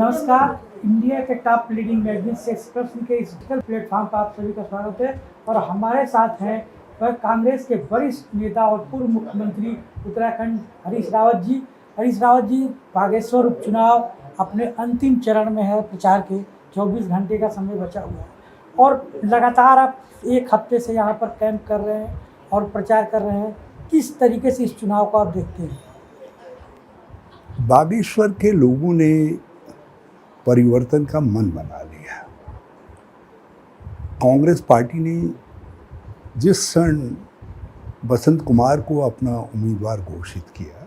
नमस्कार। इंडिया के top leading magazine से एक्सप्रेस के इस डिजिटल प्लेटफॉर्म पर आप सभी का स्वागत है। और हमारे साथ हैं वह कांग्रेस के वरिष्ठ नेता और पूर्व मुख्यमंत्री उत्तराखंड हरीश रावत जी। बागेश्वर उपचुनाव अपने अंतिम चरण में है, प्रचार के 24 घंटे का समय बचा हुआ है और लगातार आप एक हफ्ते से यहाँ पर कैंप कर रहे हैं और प्रचार कर रहे हैं। किस तरीके से इस चुनाव को आप देखते हैं? बागेश्वर के लोगों ने परिवर्तन का मन बना लिया। कांग्रेस पार्टी ने जिस क्षण बसंत कुमार को अपना उम्मीदवार घोषित किया,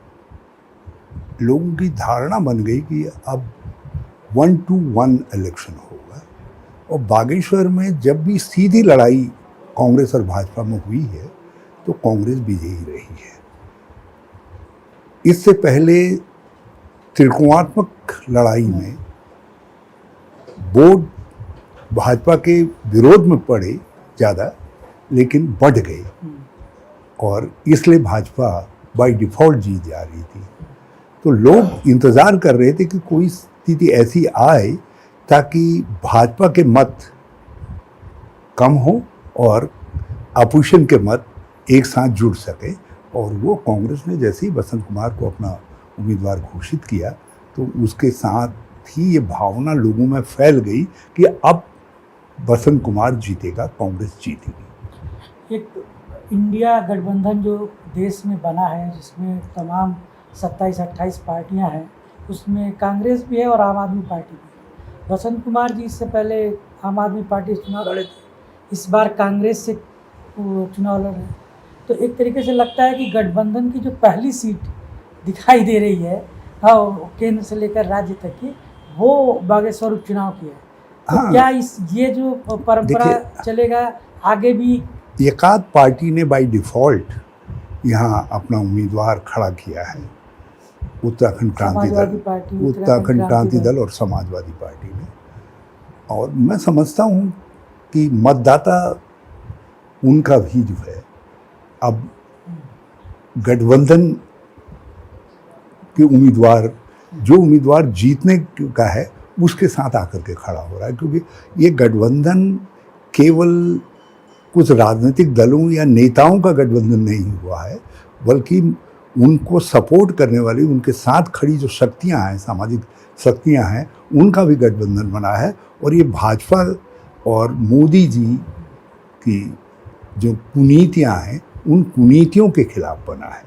लोगों की धारणा बन गई कि अब 1-to-1 इलेक्शन होगा। और बागेश्वर में जब भी सीधी लड़ाई कांग्रेस और भाजपा में हुई है तो कांग्रेस विजयी रही है। इससे पहले त्रिकोणात्मक लड़ाई में वोट भाजपा के विरोध में पड़े ज़्यादा, लेकिन बढ़ गए और इसलिए भाजपा बाय डिफ़ॉल्ट जीत जा रही थी। तो लोग इंतज़ार कर रहे थे कि कोई स्थिति ऐसी आए ताकि भाजपा के मत कम हो और अपोजिशन के मत एक साथ जुड़ सके। और वो कांग्रेस ने जैसे ही बसंत कुमार को अपना उम्मीदवार घोषित किया तो उसके साथ ही ये भावना लोगों में फैल गई कि अब बसंत कुमार जीतेगा, कांग्रेस जीतेगी। एक इंडिया गठबंधन जो देश में बना है, जिसमें तमाम 27-28 पार्टियां हैं, उसमें कांग्रेस भी है और आम आदमी पार्टी भी है। बसंत कुमार जी इससे पहले आम आदमी पार्टी से चुनाव लड़े थे, इस बार कांग्रेस से चुनाव लड़ रहे हैं। तो एक तरीके से लगता है कि गठबंधन की जो पहली सीट दिखाई दे रही है, हाँ, केंद्र से लेकर राज्य तक की, वो बागेश्वर उपचुनाव की है। तो हाँ, क्या ये जो परंपरा चलेगा आगे भी? एकाध पार्टी ने बाय डिफ़ॉल्ट यहाँ अपना उम्मीदवार खड़ा किया है, उत्तराखंड क्रांति दल और समाजवादी पार्टी ने। और मैं समझता हूँ कि मतदाता उनका भी जो है अब गठबंधन के उम्मीदवार, जो उम्मीदवार जीतने का है उसके साथ आकर के खड़ा हो रहा है। क्योंकि ये गठबंधन केवल कुछ राजनीतिक दलों या नेताओं का गठबंधन नहीं हुआ है, बल्कि उनको सपोर्ट करने वाली, उनके साथ खड़ी जो शक्तियां हैं, सामाजिक शक्तियां हैं, उनका भी गठबंधन बना है। और ये भाजपा और मोदी जी की जो कुनीतियां हैं, उन कुनीतियों के खिलाफ बना है।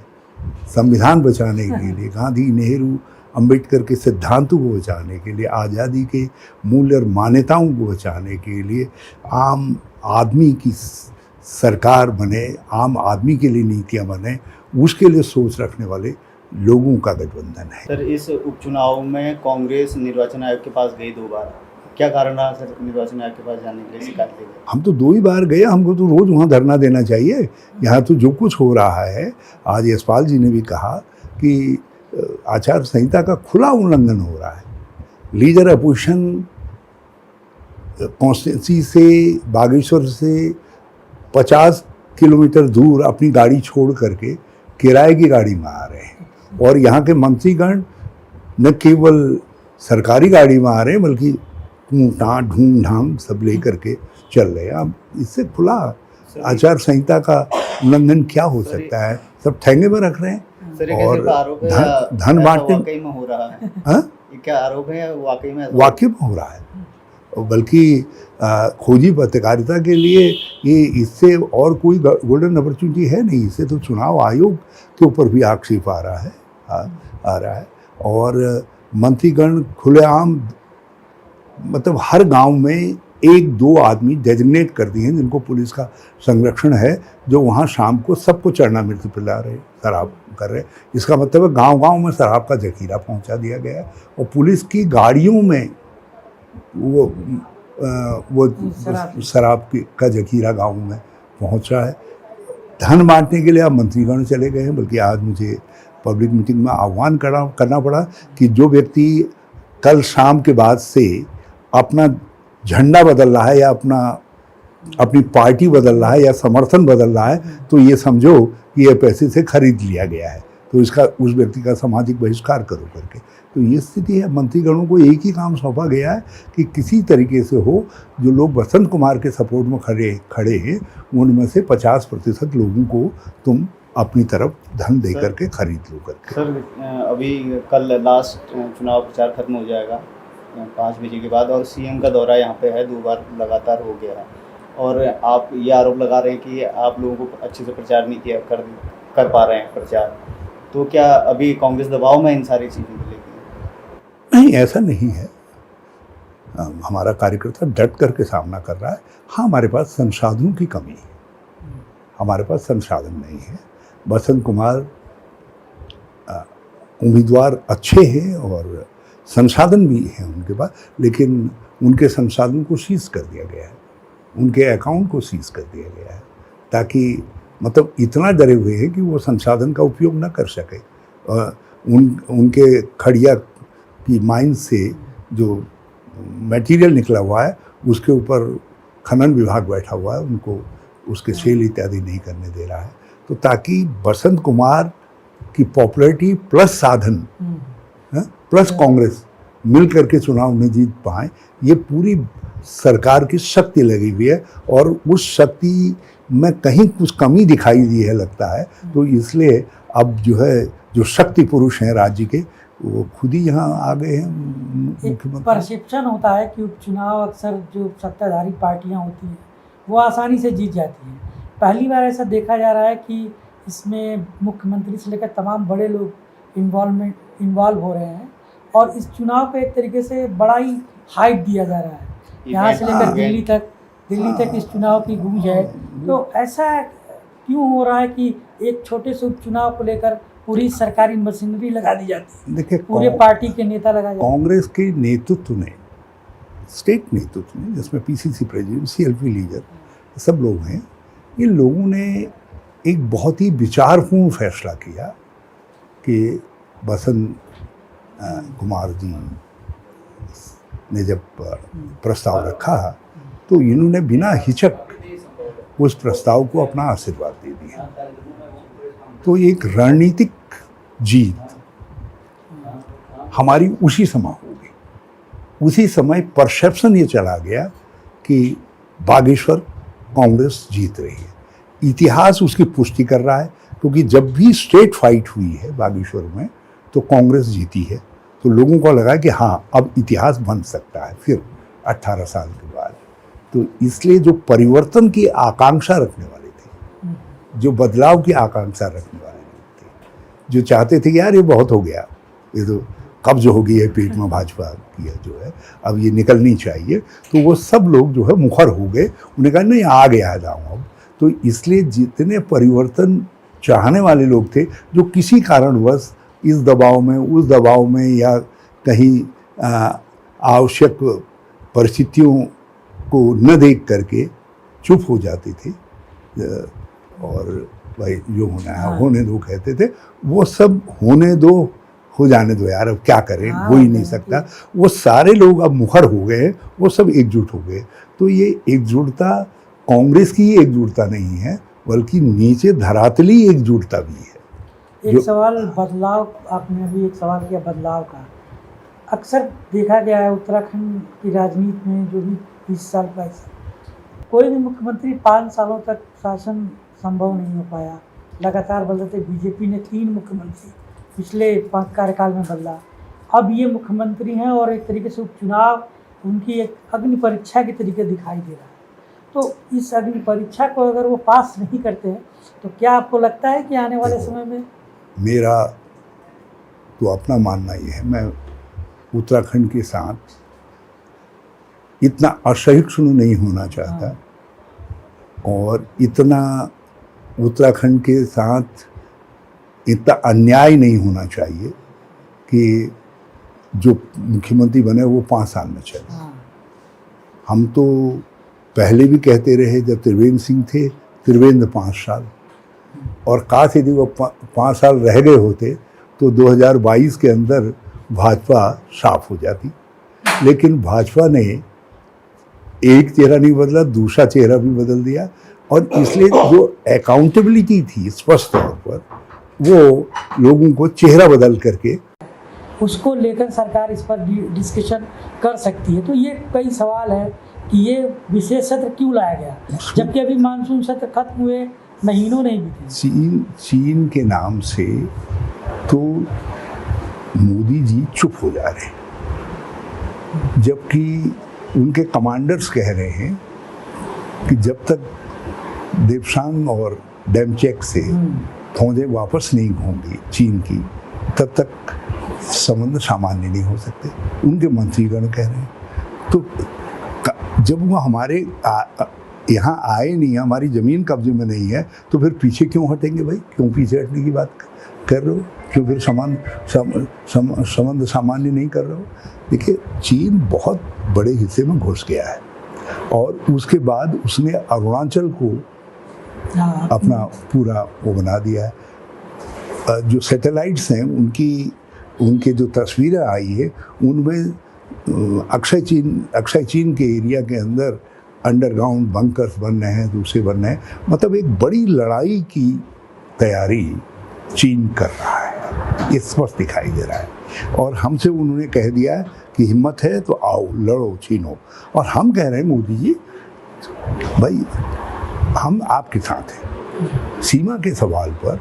संविधान बचाने के लिए, गांधी, नेहरू, अंबेडकर के सिद्धांतों को बचाने के लिए, आज़ादी के मूल्य और मान्यताओं को बचाने के लिए, आम आदमी की सरकार बने, आम आदमी के लिए नीतियां बने, उसके लिए सोच रखने वाले लोगों का गठबंधन है। सर, इस उपचुनाव में कांग्रेस निर्वाचन आयोग के पास गई 2 बार। क्या कारण रहा सर निर्वाचन आयोग के पास जाने के लिए शिकायत दी गई? हम तो 2 ही बार गए, हमको तो रोज़ वहाँ धरना देना चाहिए। यहाँ तो जो कुछ हो रहा है, आज यशपाल जी ने भी कहा कि आचार संहिता का खुला उल्लंघन हो रहा है। लीडर अपोजिशन कॉन्स्टिट्यूंसी से, बागेश्वर से 50 किलोमीटर दूर अपनी गाड़ी छोड़ करके किराए की गाड़ी में आ रहे हैं। और यहाँ के मंत्रीगण न केवल सरकारी गाड़ी में आ रहे हैं, बल्कि ढूंढ ढांग सब ले करके चल रहे हैं। अब इससे खुला आचार संहिता का उल्लंघन क्या हो सकता है? सब ठेंगे में रख रहे हैं और धन बांटने में हो रहा है। हाँ, क्या आरोप है? वाकई में हो रहा है। बल्कि खोजी पत्रकारिता के लिए ये इससे और कोई गोल्डन अपॉर्चुनिटी है नहीं। इससे तो चुनाव आयोग के ऊपर भी आक्षेप आ रहा है। और मंत्रीगण खुलेआम, मतलब हर गांव में 1-2 आदमी डेजिग्नेट कर दिए हैं जिनको पुलिस का संरक्षण है, जो वहाँ शाम को सबको चढ़ना मृत्यु पिला रहे, शराब कर रहे। इसका मतलब है गांव-गांव में शराब का जखीरा पहुंचा दिया गया है। और पुलिस की गाड़ियों में वो शराब का जखीरा गाँव में पहुँचा है। धन बांटने के लिए अब मंत्रीगण चले गए हैं। बल्कि आज मुझे पब्लिक मीटिंग में आह्वान करना पड़ा कि जो व्यक्ति कल शाम के बाद से अपना झंडा बदल रहा है या अपनी पार्टी बदल रहा है या समर्थन बदल रहा है, तो ये समझो कि ये पैसे से खरीद लिया गया है। तो इसका उस व्यक्ति का सामाजिक बहिष्कार करो करके। तो ये स्थिति है। मंत्रीगणों को एक ही काम सौंपा गया है कि किसी तरीके से हो, जो लोग बसंत कुमार के सपोर्ट में खड़े हैं उनमें से 50% लोगों को तुम अपनी तरफ धन दे करके खरीद लो करके। सर अभी कल लास्ट चुनाव प्रचार खत्म हो जाएगा 5 बजे के बाद, और सीएम का दौरा यहाँ पे है, 2 बार लगातार हो गया है, और आप ये आरोप लगा रहे हैं कि आप लोगों को अच्छे से प्रचार नहीं कर पा रहे हैं प्रचार, तो क्या अभी कांग्रेस दबाव में इन सारी चीज़ों को लेकर? नहीं, ऐसा नहीं है। हमारा कार्यकर्ता डट करके सामना कर रहा है। हाँ, हमारे पास संसाधनों की कमी है, हमारे पास संसाधन नहीं है। बसंत कुमार उम्मीदवार अच्छे हैं और संसाधन भी हैं उनके पास, लेकिन उनके संसाधन को सीज कर दिया गया है, उनके अकाउंट को सीज कर दिया गया है, ताकि मतलब इतना डरे हुए हैं कि वो संसाधन का उपयोग न कर सके। उनके खड़िया की माइन से जो मटेरियल निकला हुआ है उसके ऊपर खनन विभाग बैठा हुआ है, उनको उसके सेल इत्यादि नहीं करने दे रहा है। तो ताकि बसंत कुमार की पॉपुलैरिटी प्लस साधन प्लस कांग्रेस मिल करके चुनाव में जीत पाए, ये पूरी सरकार की शक्ति लगी हुई है, और उस शक्ति में कहीं कुछ कमी दिखाई दी है लगता है। तो इसलिए अब जो है, जो शक्ति पुरुष हैं राज्य के, वो खुद ही यहाँ आ गए हैं मुख्यमंत्री। परसेप्शन होता है कि उपचुनाव अक्सर जो सत्ताधारी पार्टियां होती हैं वो आसानी से जीत जाती हैं। पहली बार ऐसा देखा जा रहा है कि इसमें मुख्यमंत्री से लेकर तमाम बड़े लोग इन्वॉल्व हो रहे हैं, और इस चुनाव पे एक तरीके से बड़ा ही हाइप दिया जा रहा है, यहाँ से लेकर दिल्ली तक इस चुनाव की गूंज है। तो ऐसा क्यों हो रहा है कि एक छोटे से उपचुनाव को लेकर पूरी सरकारी मशीनरी लगा दी जाती है? देखिए, पूरे पार्टी के नेता लगा जाते हैं। कांग्रेस के नेतृत्व ने, स्टेट नेतृत्व ने, जिसमें पीसीसी प्रेसिडेंट, सीएलपी लीडर सब लोग हैं, इन लोगों ने एक बहुत ही विचारपूर्ण फैसला किया कि बसंत कुमार जी ने जब प्रस्ताव रखा तो इन्होंने बिना हिचक उस प्रस्ताव को अपना आशीर्वाद दे दिया। तो एक रणनीतिक जीत हमारी उसी समय हो गई। उसी समय परसेप्शन ये चला गया कि बागेश्वर कांग्रेस जीत रही है। इतिहास उसकी पुष्टि कर रहा है, क्योंकि जब भी स्टेट फाइट हुई है बागेश्वर में तो कांग्रेस जीती है। तो लोगों को लगा कि हाँ, अब इतिहास बन सकता है फिर 18 साल के बाद। तो इसलिए जो परिवर्तन की आकांक्षा रखने वाले थे, जो बदलाव की आकांक्षा रखने वाले लोग थे, जो चाहते थे कि यार ये बहुत हो गया, ये तो कब्ज हो गई है पेट में भाजपा की जो है, अब ये निकलनी चाहिए, तो वो सब लोग जो है मुखर हो गए। उन्हें कहा नहीं, आ गया जाऊँ अब। तो इसलिए जितने परिवर्तन चाहने वाले लोग थे, जो किसी कारणवश इस दबाव में, उस दबाव में, या कहीं आवश्यक परिस्थितियों को न देख करके चुप हो जाते थे और भाई जो होना है होने दो कहते थे, वो सब होने दो, हो जाने दो यार, अब क्या करें, हो ही नहीं सकता। वो सारे लोग अब मुखर हो गए, वो सब एकजुट हो गए। तो ये एकजुटता कांग्रेस की एकजुटता नहीं है, बल्कि नीचे धरातली एकजुटता भी है। एक सवाल बदलाव, आपने अभी एक सवाल किया बदलाव का। अक्सर देखा गया है उत्तराखंड की राजनीति में, जो भी 20 साल पहले कोई भी मुख्यमंत्री 5 सालों तक शासन संभव नहीं हो पाया, लगातार बदलते। बीजेपी ने 3 मुख्यमंत्री पिछले 5 कार्यकाल में बदला। अब ये मुख्यमंत्री हैं और एक तरीके से उपचुनाव उनकी एक अग्नि परीक्षा के तरीके दिखाई दे रहा है। तो इस अग्नि परीक्षा को अगर वो पास नहीं करते हैं तो क्या आपको लगता है कि आने वाले समय में? मेरा तो अपना मानना ये है, मैं उत्तराखंड के साथ इतना असहिष्णु नहीं होना चाहता, और इतना उत्तराखंड के साथ इतना अन्याय नहीं होना चाहिए कि जो मुख्यमंत्री बने वो 5 साल में चले। हम तो पहले भी कहते रहे, जब त्रिवेंद्र सिंह थे, त्रिवेंद्र 5 साल, और काश यदि वो 5 साल रह गए होते तो 2022 के अंदर भाजपा साफ हो जाती। लेकिन भाजपा ने एक चेहरा नहीं बदला, दूसरा चेहरा भी बदल दिया, और इसलिए जो अकाउंटेबिलिटी थी स्पष्ट तौर पर, वो लोगों को चेहरा बदल करके उसको लेकर सरकार इस पर डिस्कशन कर सकती है। तो ये कई सवाल है कि ये विशेष सत्र क्यों लाया गया, जबकि अभी मानसून सत्र खत्म हुए महीनों नहीं बीते। चीन के नाम से तो मोदी जी चुप हो जा रहे हैं, जबकि उनके कमांडर्स कह रहे हैं कि जब तक देप्सांग और डेमचेक से फौजें वापस नहीं होंगी चीन की, तब तक संबंध सामान्य नहीं हो सकते। उनके मंत्रीगण कह रहे हैं। तो जब वो हमारे यहाँ आए नहीं, हमारी ज़मीन कब्जे में नहीं है, तो फिर पीछे क्यों हटेंगे भाई? क्यों पीछे हटने की बात कर रहे हो? क्यों फिर संबंध सामान्य नहीं कर रहे हो? देखिए, चीन बहुत बड़े हिस्से में घुस गया है और उसके बाद उसने अरुणाचल को अपना पूरा वो बना दिया है। जो सैटेलाइट्स हैं उनके जो तस्वीरें आई है, उनमें अक्षय चीन के एरिया के अंदर अंडरग्राउंड बंकर्स बन रहे हैं, दूसरे बन रहे हैं। मतलब एक बड़ी लड़ाई की तैयारी चीन कर रहा है, ये स्पष्ट दिखाई दे रहा है। और हमसे उन्होंने कह दिया है कि हिम्मत है तो आओ लड़ो चीनो। और हम कह रहे हैं मोदी जी भाई हम आपके साथ हैं। सीमा के सवाल पर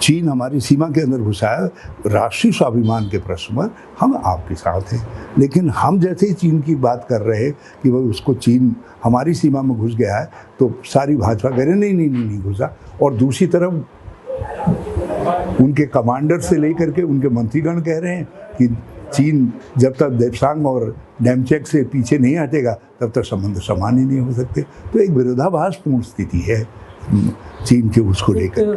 चीन हमारी सीमा के अंदर घुसा है, राष्ट्रीय स्वाभिमान के प्रश्न पर हम आपके साथ हैं। लेकिन हम जैसे ही चीन की बात कर रहे हैं कि भाई उसको चीन हमारी सीमा में घुस गया है, तो सारी भाजपा कह रहे नहीं घुसा। और दूसरी तरफ उनके कमांडर से लेकर के उनके मंत्रीगण कह रहे हैं कि चीन जब तक देप्सांग और डेमचेक से पीछे नहीं हटेगा तब तक संबंध सामान्य नहीं हो सकते। तो एक विरोधाभासपूर्ण स्थिति है चीन के उसको लेकर।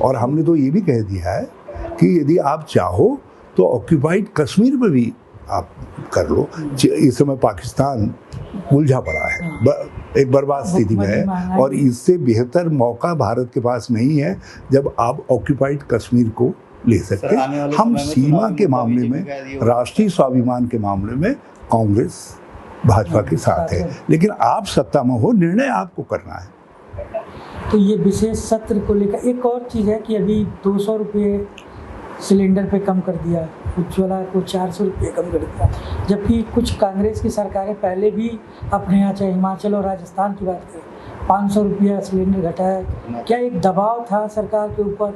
और हमने तो ये भी कह दिया है कि यदि आप चाहो तो ऑक्यूपाइड कश्मीर में भी आप कर लो। इस समय पाकिस्तान उलझा पड़ा है, एक बर्बाद स्थिति में है, और इससे बेहतर मौका भारत के पास नहीं है जब आप ऑक्यूपाइड कश्मीर को ले सकते हैं। हम सीमा के मामले में, राष्ट्रीय स्वाभिमान के मामले में कांग्रेस भाजपा के साथ है, लेकिन आप सत्ता में हो, निर्णय आपको करना है। तो ये विशेष सत्र को लेकर एक और चीज़ है कि अभी 200 रुपये सिलेंडर पे कम कर दिया, उज्ज्वला को 400 रुपये कम कर दिया, जबकि कुछ कांग्रेस की सरकारें पहले भी अपने यहाँ, चाहे हिमाचल और राजस्थान की बात करें, 500 रुपया सिलेंडर घटाया। क्या एक दबाव था सरकार के ऊपर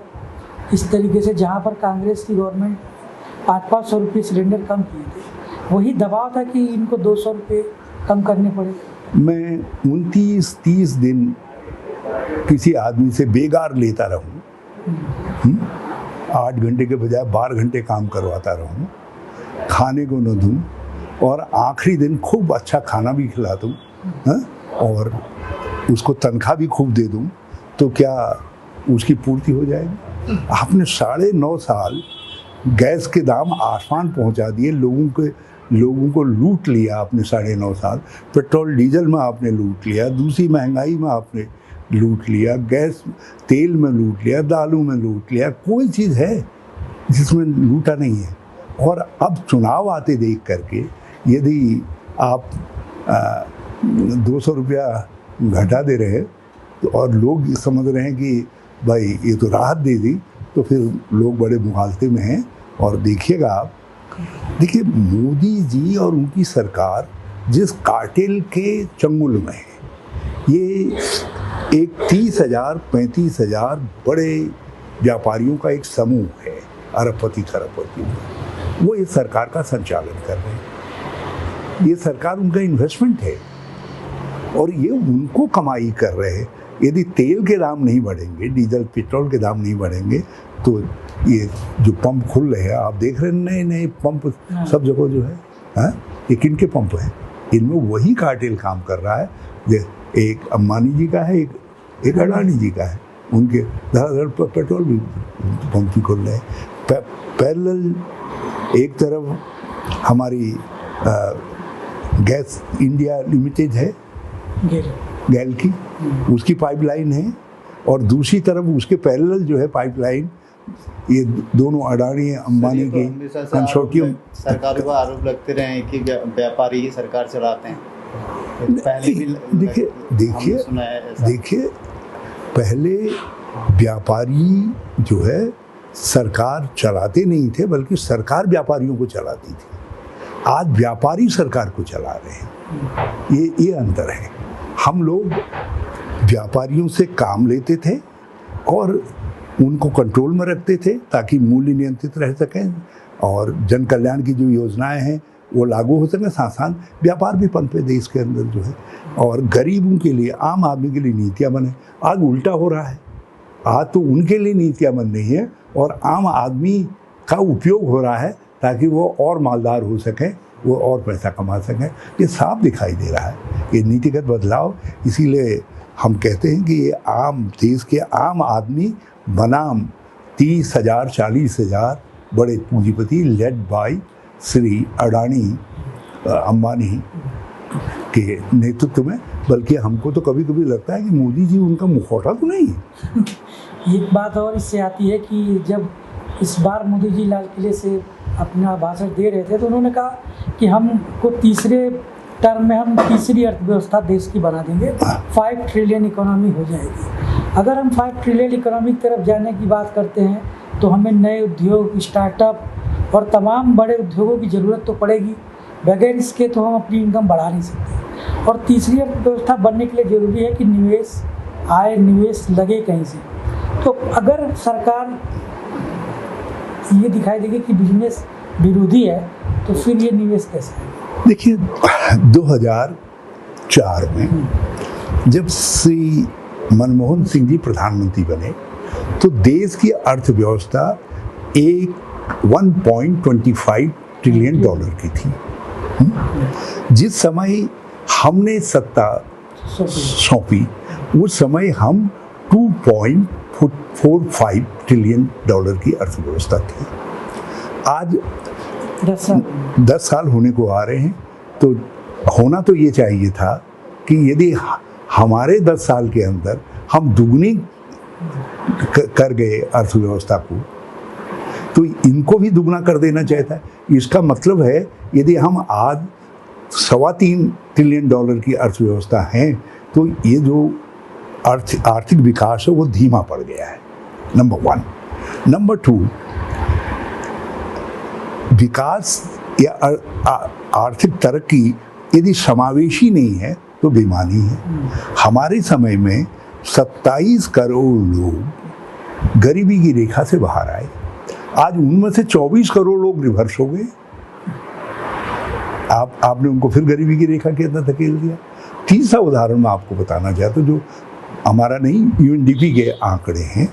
इस तरीके से, जहाँ पर कांग्रेस की गवर्नमेंट 500 रुपये सिलेंडर कम किए थे, वही दबाव था कि इनको 200 रुपये कम करने पड़े? मैं 29-30 दिन किसी आदमी से बेगार लेता रहूं, 8 घंटे के बजाय 12 घंटे काम करवाता रहूं, खाने को न दूं, और आखिरी दिन खूब अच्छा खाना भी खिला दूं, और उसको तनख्वाह भी खूब दे दूं, तो क्या उसकी पूर्ति हो जाएगी? आपने 9.5 साल गैस के दाम आसमान पहुंचा दिए, लोगों को लूट लिया आपने 9.5 साल। पेट्रोल डीजल में आपने लूट लिया, दूसरी महंगाई में आपने लूट लिया, गैस तेल में लूट लिया, दालों में लूट लिया। कोई चीज़ है जिसमें लूटा नहीं है। और अब चुनाव आते देख करके यदि आप 200 रुपया घटा दे रहे तो, और लोग समझ रहे हैं कि भाई ये तो राहत दे दी, तो फिर लोग बड़े मुगालते में हैं। और देखिएगा आप, देखिए मोदी जी और उनकी सरकार जिस कार्टेल के चंगुल में है, ये एक 30,000-35,000 बड़े व्यापारियों का एक समूह है, अरबपति खरबपति, वो इस सरकार का संचालन कर रहे हैं। ये सरकार उनका इन्वेस्टमेंट है और ये उनको कमाई कर रहे हैं। यदि तेल के दाम नहीं बढ़ेंगे, डीजल पेट्रोल के दाम नहीं बढ़ेंगे, तो ये जो पंप खुल रहे हैं, आप देख रहे हैं नए पंप सब जगह जो है, ये किनके पंप हैं? इनमें वही कार्टेल काम कर रहा है। एक अंबानी जी का है, एक अडानी जी का है। उनके धड़ाधड़ पेट्रोल भी पंप भी खुल रहे हैं। पैरेलल एक तरफ हमारी गैस इंडिया लिमिटेड है, गैल की, उसकी पाइपलाइन है, और दूसरी तरफ उसके पैरेलल जो है पाइपलाइन, ये दोनों अडानी अंबानी की कंसोर्टियम। सरकारों का आरोप लगते रहे कि व्यापारी ही सरकार चलाते हैं। पहले भी देखिए पहले व्यापारी जो है सरकार चलाते नहीं थे, बल्कि सरकार व्यापारियों को चलाती थी। आज व्यापारी सरकार को चला रहे हैं। ये अंतर है। हम लोग व्यापारियों से काम लेते थे और उनको कंट्रोल में रखते थे ताकि मूल्य नियंत्रित रह सकें और जन कल्याण की जो योजनाएं हैं वो लागू हो सकें, साथ साथ व्यापार भी पनपे देश के अंदर जो है, और गरीबों के लिए, आम आदमी के लिए नीतियां बने। आज उल्टा हो रहा है। आज तो उनके लिए नीतियां बन रही हैं और आम आदमी का उपयोग हो रहा है ताकि वो और मालदार हो सकें, वो और पैसा कमा सकें। ये साफ दिखाई दे रहा है, ये नीतिगत बदलाव। इसीलिए हम कहते हैं कि ये आम देश के आम आदमी बनाम 30,000 40,000 बड़े पूंजीपति लेड बाय श्री अडानी अंबानी के नेतृत्व में, बल्कि हमको तो कभी कभी लगता है कि मोदी जी उनका मुखौटा तो नहीं है। एक बात और इससे आती है कि जब इस बार मोदी जी लाल किले से अपना भाषण दे रहे थे तो उन्होंने कहा कि हमको तीसरे टर्म में हम तीसरी अर्थव्यवस्था देश की बना देंगे, 5 ट्रिलियन इकोनॉमी हो जाएगी। अगर हम 5 ट्रिलियन इकोनॉमी की तरफ जाने की बात करते हैं तो हमें नए उद्योग, स्टार्टअप और तमाम बड़े उद्योगों की ज़रूरत तो पड़ेगी। बगैर इसके तो हम अपनी इनकम बढ़ा नहीं सकते। और तीसरी अर्थव्यवस्था बनने के लिए ज़रूरी है कि निवेश आए, निवेश लगे कहीं से। तो अगर सरकार ये दिखाई देगी कि बिजनेस विरोधी है तो फिर ये निवेश कैसे है? देखिए 2004 में जब श्री मनमोहन सिंह जी प्रधानमंत्री बने तो देश की अर्थव्यवस्था 1.25 ट्रिलियन डॉलर की थी। जिस समय हमने सत्ता सौंपी उस समय हम 2.45 ट्रिलियन डॉलर की अर्थव्यवस्था थी। आज 10 साल होने को आ रहे हैं, तो होना तो ये चाहिए था कि यदि हमारे 10 साल के अंदर हम दुगनी कर गए अर्थव्यवस्था को, तो इनको भी दुगना कर देना चाहिए था। इसका मतलब है यदि हम आज 3.25 ट्रिलियन डॉलर की अर्थव्यवस्था है तो ये जो आर्थिक विकास है वो धीमा पड़ गया है, नंबर 1। नंबर 2, विकास या आर्थिक तरक्की यदि समावेशी नहीं है तो बेमानी है। हमारे समय में 27 करोड़ लोग गरीबी की रेखा से बाहर आए, आज उनमें से 24 करोड़ लोग रिवर्स हो गए। आपने उनको फिर गरीबी की रेखा के अंदर धकेल दिया। तीसरा उदाहरण मैं आपको बताना चाहता हूँ, जो हमारा नहीं यूएनडीपी के आंकड़े हैं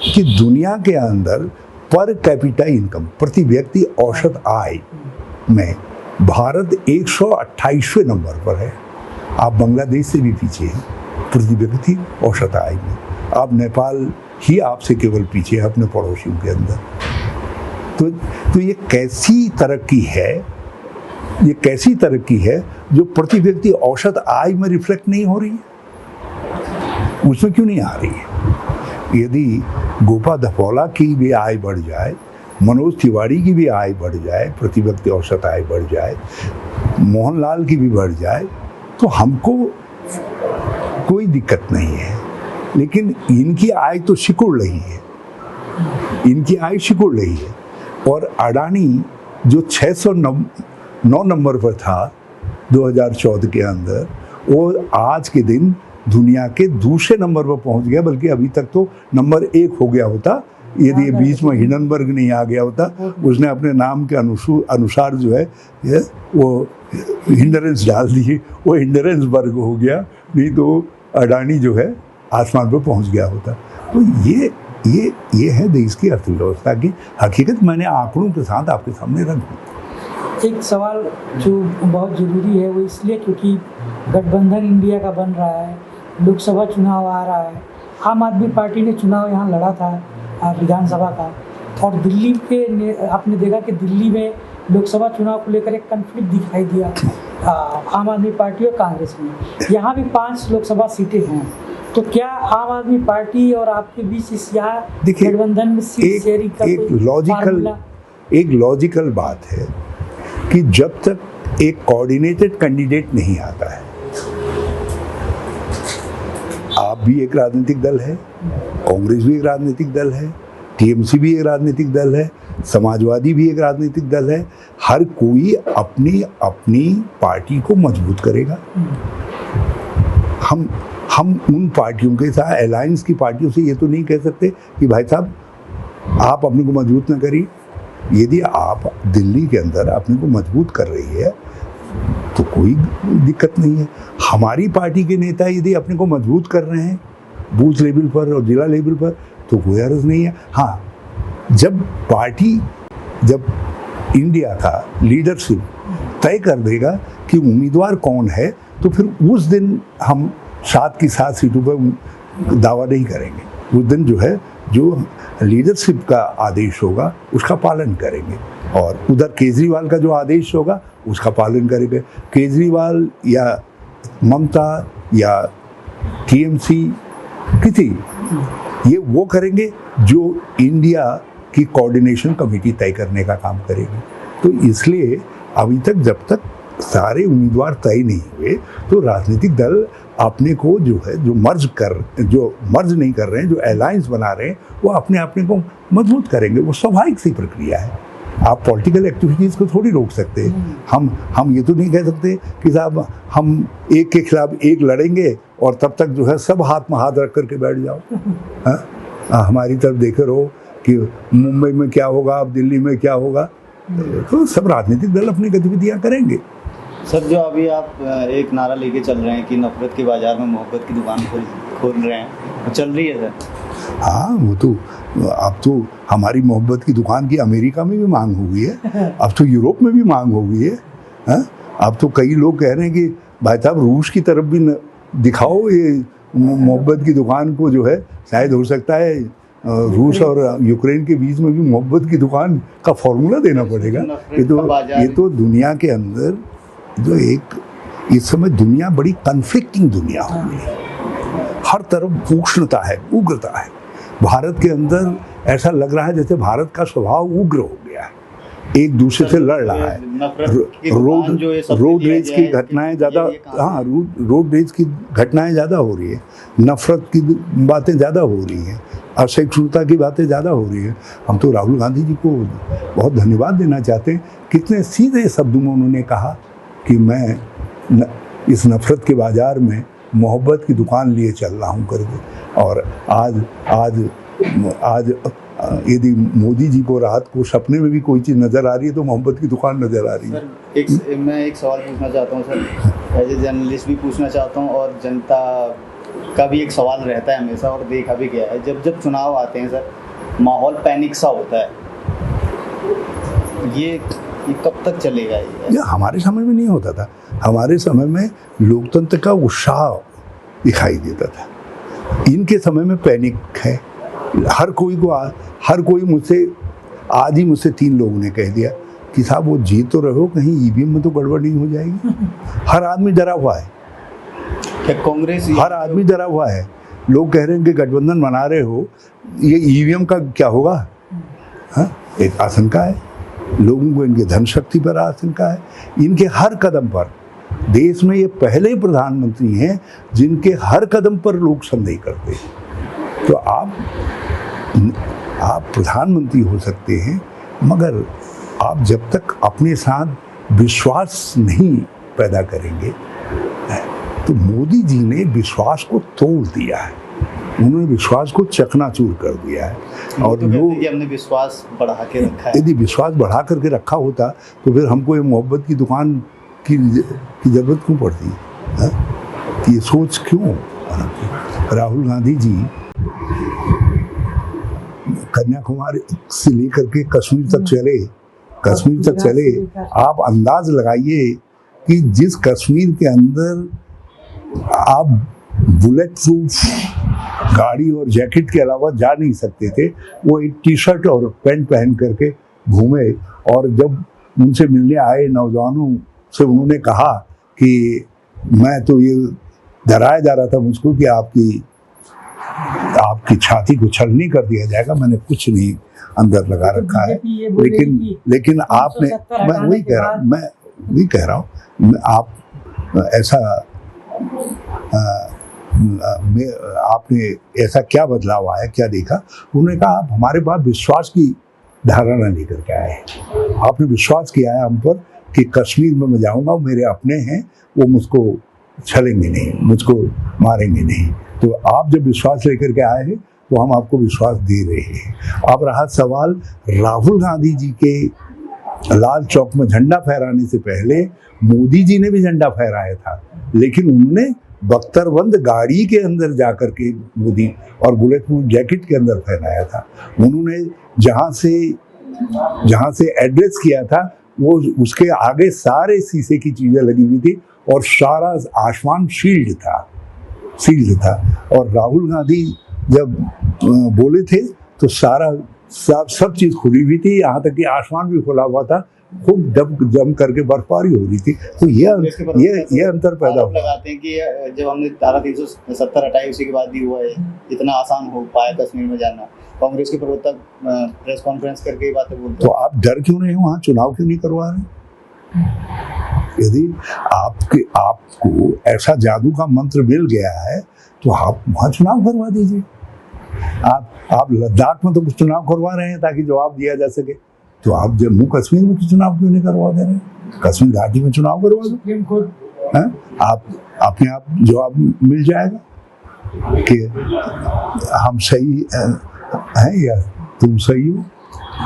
कि दुनिया के अंदर पर कैपिटा इनकम, प्रति व्यक्ति औसत आय में भारत 128वें नंबर पर है। आप बांग्लादेश से भी पीछे हैं प्रति व्यक्ति औसत आय में। आप नेपाल ही आपसे केवल पीछे है अपने पड़ोसियों के अंदर। तो ये कैसी तरक्की है, ये कैसी तरक्की है जो प्रति व्यक्ति औसत आय में रिफ्लेक्ट नहीं हो रही है? उसमें क्यों नहीं आ रही है? यदि गोपा धपोला की भी आय बढ़ जाए, मनोज तिवारी की भी आय बढ़ जाए, प्रति व्यक्ति औसत आय बढ़ जाए, मोहनलाल की भी बढ़ जाए, तो हमको कोई दिक्कत नहीं है। लेकिन इनकी आय तो सिकुड़ रही है, इनकी आय सिकुड़ रही है। और अडानी जो 609 नंबर पर था 2014 के अंदर, वो आज के दिन दुनिया के दूसरे नंबर पर पहुंच गया, बल्कि अभी तक तो नंबर 1 हो गया होता यदि बीच में हिंडनबर्ग नहीं आ गया होता। उसने अपने नाम के अनुसार जो है वो हिंडरेंस डाल दी, वो हिंडरेंसबर्ग हो गया, नहीं तो अडानी जो है आसमान पर पहुंच गया होता। तो ये है देश की अर्थव्यवस्था की हकीकत। मैंने आंकड़ों के साथ आपके सामने रख दी। एक सवाल जो बहुत ज़रूरी है वो इसलिए क्योंकि गठबंधन इंडिया का बन रहा है, लोकसभा चुनाव आ रहा है, आम आदमी पार्टी ने चुनाव यहाँ लड़ा था विधानसभा का, और दिल्ली के आपने देखा कि दिल्ली में लोकसभा चुनाव को लेकर एक कन्फ्लिक्ट दिखाई दिया आम आदमी पार्टी और कांग्रेस में। यहाँ भी 5 लोकसभा सीटें हैं, तो क्या आम आदमी पार्टी और आपके बीच इस यहाँ गठबंधन में सीट शेयरिंग का एक लॉजिकल बात है कि जब तक एक कोऑर्डिनेटेड कैंडिडेट नहीं आता है, आप भी एक राजनीतिक दल है, कांग्रेस भी एक राजनीतिक दल है, टीएमसी भी एक राजनीतिक दल है, समाजवादी भी एक राजनीतिक दल है। हर कोई अपनी अपनी पार्टी को मजबूत करेगा। हम उन पार्टियों के साथ, अलायंस की पार्टियों से ये तो नहीं कह सकते कि भाई साहब आप अपने को मजबूत न करिए। यदि आप दिल्ली के अंदर अपने को मजबूत कर रही है तो कोई दिक्कत नहीं है। हमारी पार्टी के नेता यदि अपने को मजबूत कर रहे हैं बूथ लेवल पर और जिला लेवल पर तो कोई अर्ज नहीं है। हाँ, जब इंडिया का लीडरशिप तय कर देगा कि उम्मीदवार कौन है तो फिर उस दिन हम 7 की 7 सीटों पर दावा नहीं करेंगे। उस दिन जो है, जो लीडरशिप का आदेश होगा उसका पालन करेंगे, और उधर केजरीवाल का जो आदेश होगा उसका पालन करेंगे। केजरीवाल या ममता या टीएमसी किसी ये वो करेंगे जो इंडिया की कोऑर्डिनेशन कमेटी तय करने का काम करेगी। तो इसलिए अभी तक जब तक सारे उम्मीदवार तय नहीं हुए तो राजनीतिक दल अपने को जो है, जो मर्ज नहीं कर रहे हैं, जो अलायंस बना रहे हैं, वो अपने को मजबूत करेंगे। वो स्वाभाविक सी प्रक्रिया है। आप पॉलिटिकल एक्टिविटीज़ को थोड़ी रोक सकते हैं। हम ये तो नहीं कह सकते कि साहब हम एक के खिलाफ एक लड़ेंगे और तब तक जो है सब हाथ में हाथ रख करके बैठ जाओ। हमारी तरफ देखे रहो कि मुंबई में क्या होगा, अब दिल्ली में क्या होगा। तो सब राजनीतिक दल अपनी गतिविधियाँ करेंगे। सर, जो अभी आप एक नारा लेके चल रहे हैं कि नफरत के बाजार में मोहब्बत की दुकान खोल रहे हैं, वो चल रही है सर? हाँ, वो तो अब तो हमारी मोहब्बत की दुकान की अमेरिका में भी मांग हो गई है, अब तो यूरोप में भी मांग हो गई है। अब तो कई लोग कह रहे हैं कि भाई साहब रूस की तरफ भी दिखाओ ये मोहब्बत की दुकान को, जो है शायद हो सकता है रूस और यूक्रेन के बीच में भी मोहब्बत की दुकान का फॉर्मूला देना पड़ेगा। ये तो दुनिया के अंदर जो एक इस समय दुनिया बड़ी कन्फ्लिक्टिंग दुनिया हो गई है। हर तरफ उष्णता है, उग्रता है। भारत के अंदर ऐसा लग रहा है जैसे भारत का स्वभाव उग्र हो गया है, एक दूसरे से लड़ रहा है। रोड रेज की घटनाएं ज़्यादा, हाँ, रोड रेज की घटनाएं ज़्यादा हो रही है, नफरत की बातें ज़्यादा हो रही हैं, असहिष्णुता की बातें ज़्यादा हो रही है। हम तो राहुल गांधी जी को बहुत धन्यवाद देना चाहते हैं। कितने सीधे शब्दों में उन्होंने कहा कि मैं इस नफरत के बाज़ार में मोहब्बत की दुकान लिए चल रहा हूँ करके। और आज यदि मोदी जी को रात को सपने में भी कोई चीज़ नज़र आ रही है तो मोहब्बत की दुकान नज़र आ रही है। सर, मैं एक सवाल पूछना चाहता हूँ सर, एज ए जर्नलिस्ट भी पूछना चाहता हूँ, और जनता का भी एक सवाल रहता है हमेशा, और देखा भी गया है जब चुनाव आते हैं सर, माहौल पैनिक सा होता है। ये कब तक चलेगा? ये हमारे समय में नहीं होता था। हमारे समय में लोकतंत्र का उत्साह दिखाई देता था। इनके समय में पैनिक है। हर कोई मुझसे, आज ही मुझसे 3 लोगों ने कह दिया कि साहब वो जीत तो रहे हो, कहीं ईवीएम में तो गड़बड़ नहीं हो जाएगी। हर आदमी डरा हुआ है। क्या कांग्रेस? हर आदमी डरा हुआ है। लोग कह रहे हैं कि गठबंधन बना रहे हो, ये ईवीएम का क्या होगा? हाँ, एक आशंका है लोगों को, इनके धन शक्ति पर आशंका है। इनके हर कदम पर, देश में ये पहले प्रधानमंत्री हैं जिनके हर कदम पर लोग संदेह करते हैं। तो आप प्रधानमंत्री हो सकते हैं, मगर आप जब तक अपने साथ विश्वास नहीं पैदा करेंगे, तो मोदी जी ने विश्वास को तोड़ दिया है। उन्होंने विश्वास को चकनाचूर कर दिया है। और लोग, हमने विश्वास बढ़ा के रखा है। यदि विश्वास बढ़ा करके रखा होता तो फिर हमको ये मोहब्बत की दुकान की जरूरत क्यों पड़ती है? ये सोच क्यों? राहुल गांधी जी कन्याकुमारी से लेकर के कश्मीर तक चले। आप अंदाज लगाइए कि जिस कश्मीर के अंदर आप बुलेट प्रूफ गाड़ी और जैकेट के अलावा जा नहीं सकते थे, वो एक टी-शर्ट और पैंट पहन करके घूमे। और जब उनसे मिलने आए नौजवानों से, उन्होंने कहा कि मैं तो ये डराया जा रहा था मुझको कि आपकी छाती को छलनी कर दिया जाएगा, मैंने कुछ नहीं अंदर लगा रखा है। लेकिन आपने, मैं वही कह रहा हूँ, आप ऐसा आपने ऐसा क्या बदलाव आया, क्या देखा? उन्होंने कहा आप हमारे पास विश्वास की धारणा लेकर के आए, आपने विश्वास किया है हम पर कि कश्मीर में मैं जाऊँगा, मेरे अपने हैं, वो मुझको छलेंगे नहीं, मुझको मारेंगे नहीं। तो आप जब विश्वास लेकर के आए हैं तो हम आपको विश्वास दे रहे हैं। अब रहा सवाल राहुल गांधी जी के लाल चौक में झंडा फहराने से पहले मोदी जी ने भी झंडा फहराया था, लेकिन उन्होंने बख्तरबंद गाड़ी के अंदर जाकर के मोदी और बुलेट प्रूफ जैकेट के अंदर फहराया था। उन्होंने जहाँ से एड्रेस किया था वो उसके आगे सारे शीशे की चीज़ें लगी हुई थी और सारा आसमान शील्ड था। और राहुल गांधी जब बोले थे तो सब चीज़ खुली हुई थी, यहाँ तक कि आसमान भी खुला हुआ था, खूब जम करके बर्फबारी हो रही थी। तो ये अंतर पैदा हुआ। लगाते हैं कि जब हमने धारा 370 हटाई उसी के बाद ही हुआ है, इतना आसान हो पाया कश्मीर में जाना। कांग्रेस के प्रवक्ता प्रेस कॉन्फ्रेंस करके ये बातें बोलते। तो आप डर क्यों नहीं, वहाँ चुनाव क्यों नहीं करवा रहे? यदि आपको ऐसा जादू का मंत्र मिल गया है तो आप वहाँ चुनाव करवा दीजिए। आप लद्दाख में तो कुछ चुनाव करवा रहे हैं ताकि जवाब दिया जा सके, तो आप जम्मू कश्मीर में चुनाव क्यों नहीं करवा दे रहे? कश्मीर घाटी में चुनाव करवा दो, सुप्रीम कोर्ट है आप अपने आप जवाब मिल जाएगा कि हम सही हैं या तुम सही हो।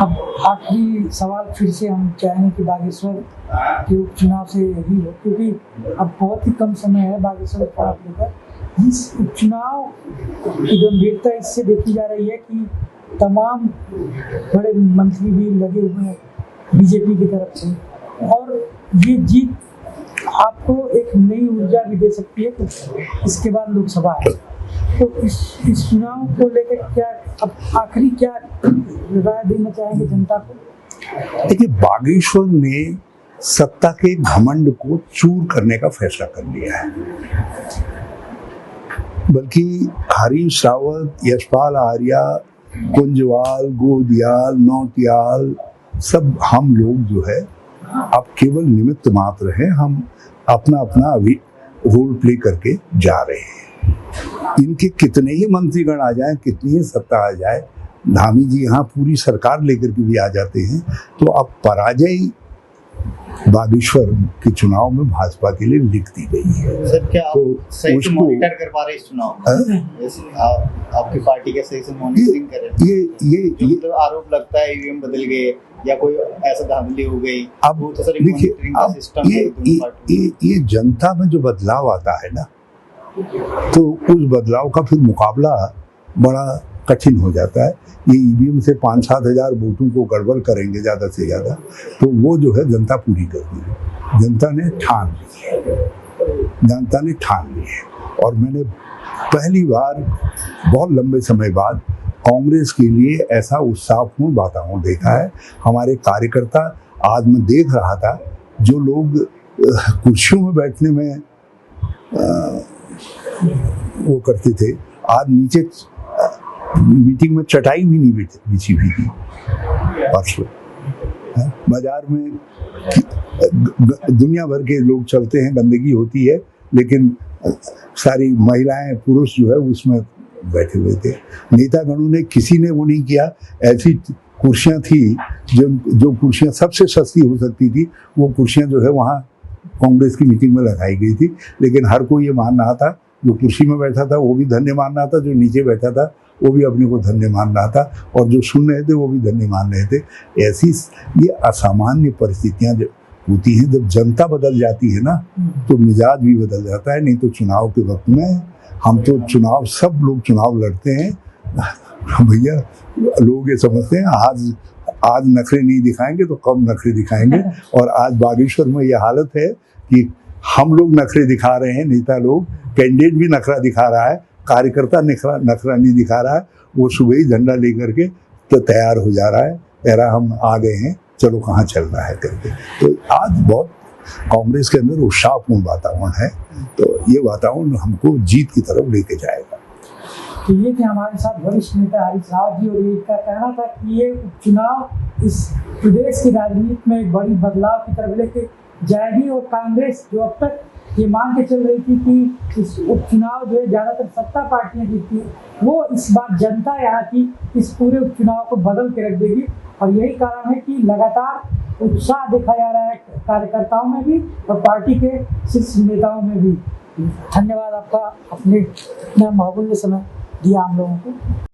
अब आखिरी सवाल फिर से हम चाहेंगे कि बागेश्वर के उपचुनाव से ही हो, क्योंकि अब बहुत ही कम समय है बागेश्वर उपचुनाव लेकर। इस उपचुनाव की गंभीरता इससे देखी जा रही है कि तमाम बड़े मंत्री भी लगे हुए हैं बीजेपी की तरफ से, और ये जीत आपको एक नई ऊर्जा भी दे सकती है। इसके बाद लोकसभा है, तो इस चुनाव को लेकर क्या अब आखिरी क्या राय देना चाहेंगे जनता को? देखिए, बागेश्वर ने सत्ता के घमंड को चूर करने का फैसला कर लिया है। बल्कि हरीश रावत, यशपाल आर्या, कुंजवाल, गोदियाल, नौटियाल, सब हम लोग जो है अब केवल निमित्त मात्र हैं। हम अपना अभी रोल प्ले करके जा रहे हैं। इनके कितने ही मंत्रीगण आ जाएं, कितनी ही सत्ता आ जाए, धामी जी यहाँ पूरी सरकार लेकर के भी आ जाते हैं, तो अब पराजय बागेश्वर के चुनाव में भाजपा के लिए लिख दी गई है। सर, क्या आप तो सही से मॉनिटर कर पा रहे इस चुनाव में? आपकी पार्टी के सही से मॉनिटरिंग कर रहे हैं? ये मतलब आरोप लगता है ईवीएम बदल गए या कोई ऐसा धांधली हो गई। अब वो तो सर मॉनिटरिंग का सिस्टम है। ये जनता में जो बदलाव आता है ना, तो उस बदलाव का फिर मुकाबला बड़ा कठिन हो जाता है। ये ईवीएम से 5-7 हज़ार वोटों को गड़बड़ करेंगे ज़्यादा से ज़्यादा, तो वो जो है जनता पूरी कर दी है। जनता ने ठान ली है। और मैंने पहली बार बहुत लंबे समय बाद कांग्रेस के लिए ऐसा उत्साहपूर्ण वातावरण देखा है। हमारे कार्यकर्ता, आज मैं देख रहा था, जो लोग कुर्सियों में बैठने में वो करते थे, आज नीचे मीटिंग में चटाई भी नहीं बिछी हुई थी। परसों बाजार में दुनिया भर के लोग चलते हैं, गंदगी होती है, लेकिन सारी महिलाएं, पुरुष जो है उसमें बैठे हुए थे। नेतागणों ने, किसी ने वो नहीं किया। ऐसी कुर्सियां थी जो कुर्सियां सबसे सस्ती हो सकती थी, वो कुर्सियां जो है वहाँ कांग्रेस की मीटिंग में लगाई गई थी। लेकिन हर कोई ये मान रहा था, जो कुर्सी में बैठा था वो भी धन्य मान रहा था, जो नीचे बैठा था वो भी अपने को धन्य मान रहा था, और जो सुन रहे थे वो भी धन्य मान रहे थे। ऐसी ये असामान्य परिस्थितियां जब होती हैं, जब जनता बदल जाती है ना, तो मिजाज भी बदल जाता है। नहीं तो चुनाव के वक्त में हम तो सब लोग चुनाव लड़ते हैं भैया, लोग ये समझते हैं आज नखरे नहीं दिखाएंगे तो कब नखरे दिखाएंगे। और आज बागेश्वर में ये हालत है कि हम लोग नखरे दिखा रहे हैं, नेता लोग, कैंडिडेट भी नखरा दिखा रहा है, कार्यकर्ता नखरा नहीं दिखा रहा है। वो सुबह ही झंडा लेकर के तो तैयार हो जा रहा है, कह रहा हम आ गए हैं, चलो कहाँ चल रहा है करके। तो आज बहुत कांग्रेस के अंदर उत्साहपूर्ण वातावरण है, तो ये वातावरण हमको जीत की तरफ लेके जाएगा। तो ये कि हमारे साथ वरिष्ठ नेता हरीश रावत जी, और ये का कहना था कि ये उपचुनाव इस प्रदेश की राजनीति में एक बड़ी बदलाव की तरफ लेके जाएगी, और कांग्रेस जो अब तक ये मान के चल रही थी कि इस उपचुनाव जो है ज़्यादातर सत्ता पार्टियां जीतती है, वो इस बार जनता यहाँ की इस पूरे उपचुनाव को बदल के रख देगी। और यही कारण है कि लगातार उत्साह देखा जा रहा है कार्यकर्ताओं में भी और पार्टी के शीर्ष नेताओं में भी। धन्यवाद आपका, अपने इतना बहुमूल्य समय दिया हम लोगों को।